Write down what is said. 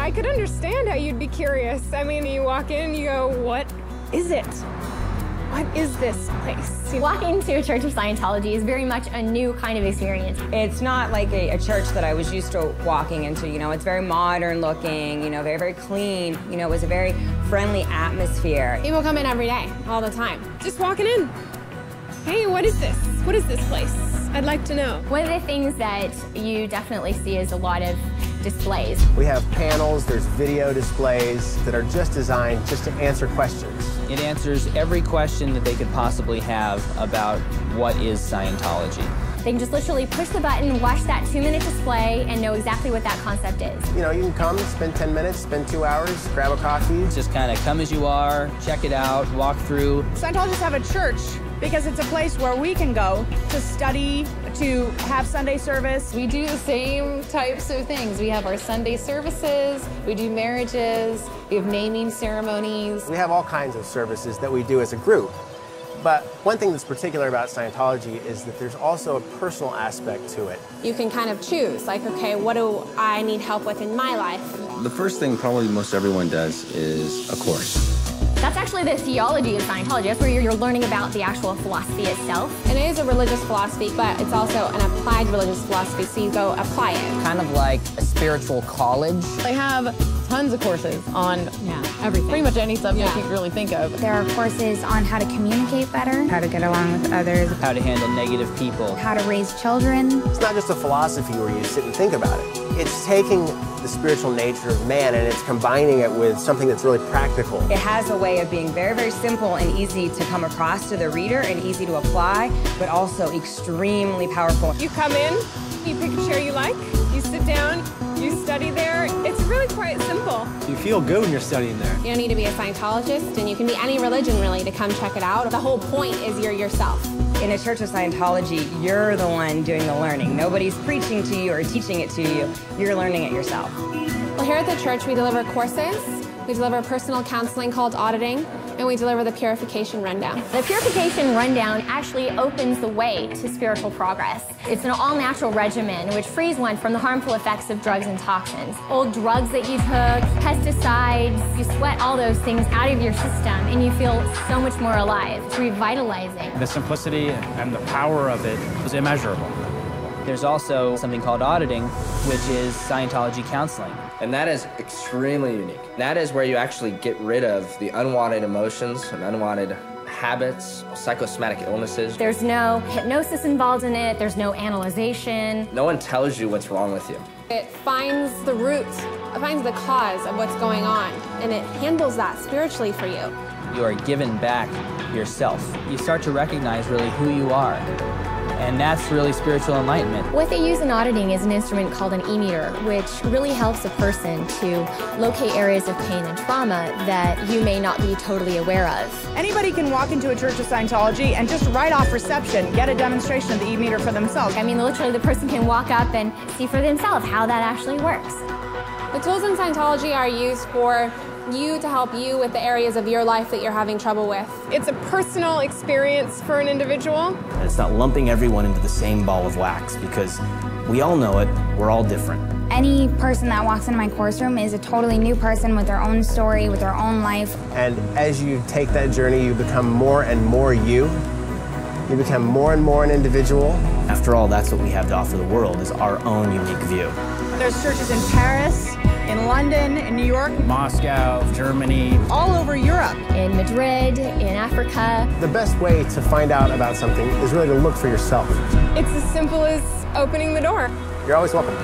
I could understand how you'd be curious. I mean, you walk in and you go, what is it? What is this place? Walking to a Church of Scientology is very much a new kind of experience. It's not like a church that I was used to walking into, you know. It's very modern looking, you know, very, very clean. You know, it was a very friendly atmosphere. People come in every day, all the time. Just walking in. Hey, what is this? What is this place? I'd like to know. One of the things that you definitely see is a lot of displays. We have panels, there's video displays that are just designed just to answer questions. It answers every question that they could possibly have about what is Scientology. They can just literally push the button, watch that 2-minute display, and know exactly what that concept is. You know, you can come, spend 10 minutes, spend 2 hours, grab a coffee. Just kind of come as you are, check it out, walk through. Scientologists have a church because it's a place where we can go to study, to have Sunday service. We do the same types of things. We have our Sunday services, we do marriages, we have naming ceremonies. We have all kinds of services that we do as a group. But one thing that's particular about Scientology is that there's also a personal aspect to it. You can kind of choose, like, okay, what do I need help with in my life? The first thing probably most everyone does is a course. That's actually the theology of Scientology. That's where you're learning about the actual philosophy itself. And it is a religious philosophy, but it's also an applied religious philosophy, so you go apply it. Kind of like a spiritual college. They have tons of courses on everything. Pretty much any subject you can really think of. There are courses on how to communicate better, how to get along with others, How to handle negative people. how to raise children. It's not just a philosophy where you sit and think about it. It's taking the spiritual nature of man and it's combining it with something that's really practical. It has a way of being very, very simple and easy to come across to the reader and easy to apply, but also extremely powerful. You come in, you pick a chair you like, you sit down, you study there. It's really quite simple. You feel good when you're studying there. You don't need to be a Scientologist, and you can be any religion, really, to come check it out. The whole point is you're yourself. In a Church of Scientology, you're the one doing the learning. Nobody's preaching to you or teaching it to you. You're learning it yourself. Well, here at the church, we deliver courses, we deliver personal counseling called auditing, and we deliver the purification rundown. The purification rundown actually opens the way to spiritual progress. It's an all-natural regimen which frees one from the harmful effects of drugs and toxins. Old drugs that you took, pesticides, you sweat all those things out of your system and you feel so much more alive. It's revitalizing. The simplicity and the power of it is immeasurable. There's also something called auditing, which is Scientology counseling. And that is extremely unique. That is where you actually get rid of the unwanted emotions and unwanted habits, psychosomatic illnesses. There's no hypnosis involved in it. There's no analyzation. No one tells you what's wrong with you. It finds the root, it finds the cause of what's going on, and it handles that spiritually for you. You are given back yourself. You start to recognize really who you are. And that's really spiritual enlightenment. What they use in auditing is an instrument called an e-meter, which really helps a person to locate areas of pain and trauma that you may not be totally aware of. Anybody can walk into a Church of Scientology and just right off reception get a demonstration of the e-meter for themselves. I mean, literally the person can walk up and see for themselves how that actually works. The tools in Scientology are used for you to help you with the areas of your life that you're having trouble with. It's a personal experience for an individual. And it's not lumping everyone into the same ball of wax because we all know it, we're all different. Any person that walks into my course room is a totally new person with their own story, with their own life. And as you take that journey, you become more and more you. You become more and more an individual. After all, that's what we have to offer the world, is our own unique view. There's churches in Paris, in London, in New York, Moscow, Germany, all over Europe. In Madrid, in Africa. The best way to find out about something is really to look for yourself. It's as simple as opening the door. You're always welcome.